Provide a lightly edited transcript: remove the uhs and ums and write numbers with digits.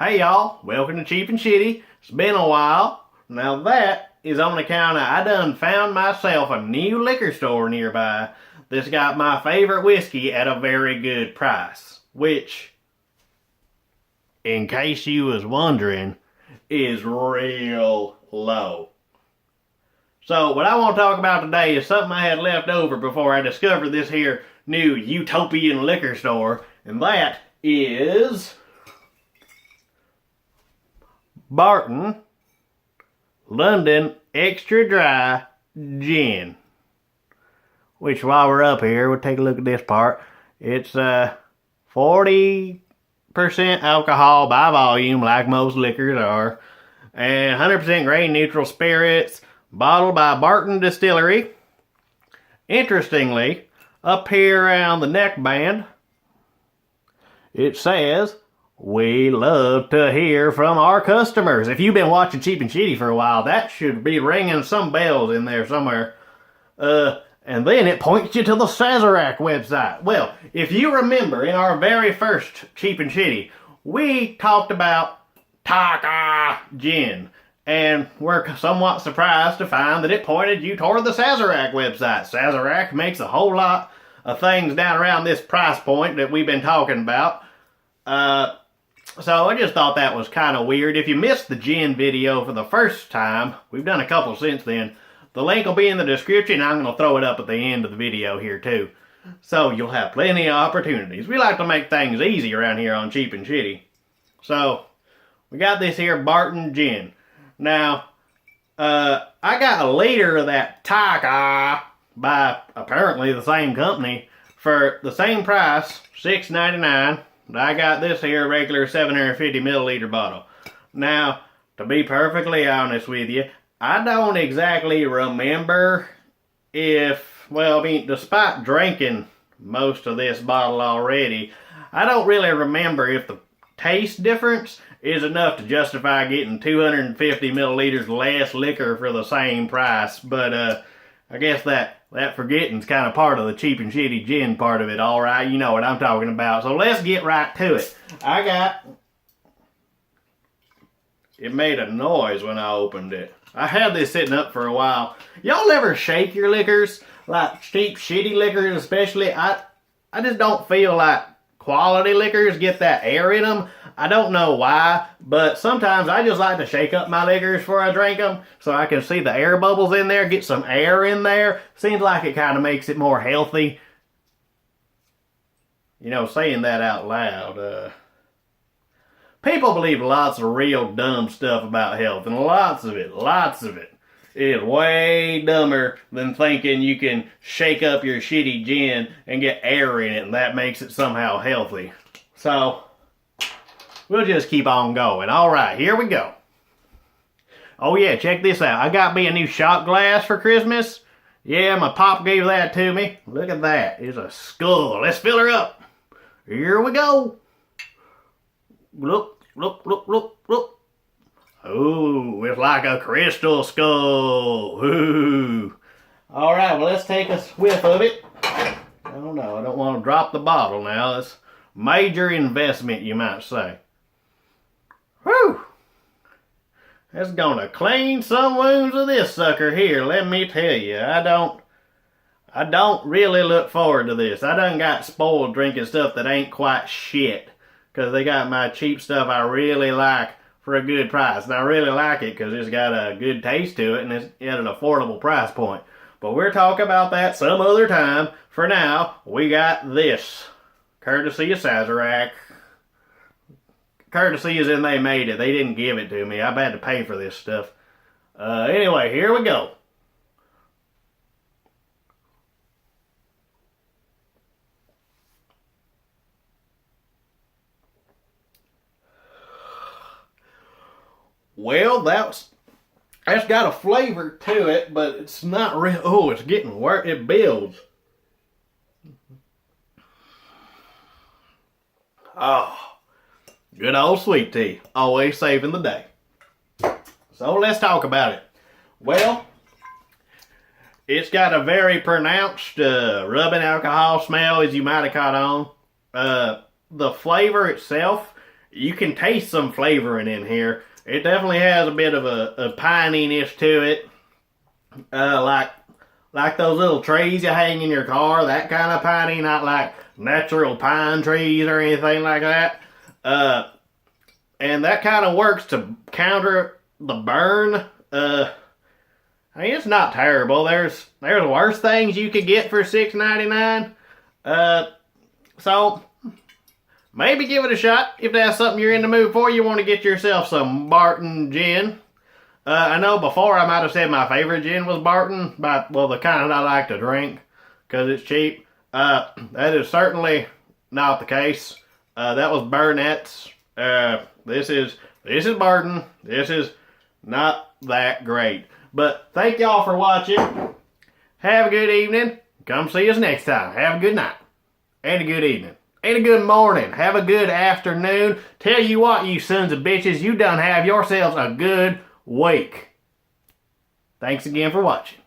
Hey y'all, welcome to Cheap and Shitty. It's been a while. Now that is on account of I done found myself a new liquor store nearby that's got my favorite whiskey at a very good price. Which, in case you was wondering, is real low. So what I want to talk about today is something I had left over before I discovered this here new utopian liquor store. And that is Barton London Extra Dry Gin. Which, while we're up here, we'll take a look at this part. It's 40% alcohol by volume, like most liquors are, and 100% grain neutral spirits, bottled by Barton Distillery. Interestingly, up here around the neckband, it says, "We love to hear from our customers." If you've been watching Cheap and Shitty for a while, that should be ringing some bells in there somewhere. And then it points you to the Sazerac website. Well, if you remember, in our very first Cheap and Shitty, we talked about kickin gin. And we're somewhat surprised to find that it pointed you toward the Sazerac website. Sazerac makes a whole lot of things down around this price point that we've been talking about. So I just thought that was kind of weird. If you missed the gin video for the first time, we've done a couple since then. The link will be in the description. I'm going to throw it up at the end of the video here too. So you'll have plenty of opportunities. We like to make things easy around here on Cheap and Shitty. So we got this here Barton Gin. Now, I got a liter of that kickin by apparently the same company for the same price, $6.99. I got this here regular 750 milliliter bottle. Now, to be perfectly honest with you, I don't exactly remember if, well, I mean, despite drinking most of this bottle already, I don't really remember if the taste difference is enough to justify getting 250 milliliters less liquor for the same price. But I guess that forgetting's kind of part of the Cheap and Shitty gin part of it, all right? You know what I'm talking about. So let's get right to it. It made a noise when I opened it. I had this sitting up for a while. Y'all ever shake your liquors? Like cheap, shitty liquors especially? I just don't feel like quality liquors get that air in them. I don't know why, but sometimes I just like to shake up my liquors before I drink them so I can see the air bubbles in there, get some air in there. Seems like it kind of makes it more healthy. You know, saying that out loud, people believe lots of real dumb stuff about health, and lots of it is way dumber than thinking you can shake up your shitty gin and get air in it and that makes it somehow healthy. So, we'll just keep on going. Alright, here we go. Oh yeah, check this out. I got me a new shot glass for Christmas. Yeah, my pop gave that to me. Look at that. It's a skull. Let's fill her up. Here we go. Look, look, look, look, look. Ooh, it's like a crystal skull. Ooh. Alright, well let's take a whiff of it. Oh no, I don't want to drop the bottle now. It's major investment, you might say. Whew. That's gonna clean some wounds of this sucker here, let me tell you. I don't really look forward to this. I done got spoiled drinking stuff that ain't quite shit. Because they got my cheap stuff I really like for a good price. And I really like it because it's got a good taste to it and it's at an affordable price point. But we'll talk about that some other time. For now, we got this. Courtesy of Sazerac. Courtesy as in they made it. They didn't give it to me. I've had to pay for this stuff. Anyway, here we go. Well, that's got a flavor to it, but it's not real. Oh, it's getting worse. It builds. Oh, good old sweet tea. Always saving the day. So let's talk about it. Well, it's got a very pronounced rubbing alcohol smell, as you might have caught on. The flavor itself you can taste some flavoring in here. It definitely has a bit of a pininess to it. Like those little trees you hang in your car, that kind of piney, not like natural pine trees or anything like that. And that kind of works to counter the burn. I mean, it's not terrible. There's worse things you could get for $6.99. So maybe give it a shot if that's something you're in the mood for. You want to get yourself some Barton Gin. I know before I might have said my favorite gin was Barton, but well, the kind I like to drink because it's cheap. That is certainly not the case. That was Burnett's. This is Barton. This is not that great. But thank y'all for watching. Have a good evening. Come see us next time. Have a good night. And a good evening. And a good morning. Have a good afternoon. Tell you what, you sons of bitches, you done have yourselves a good week. Thanks again for watching.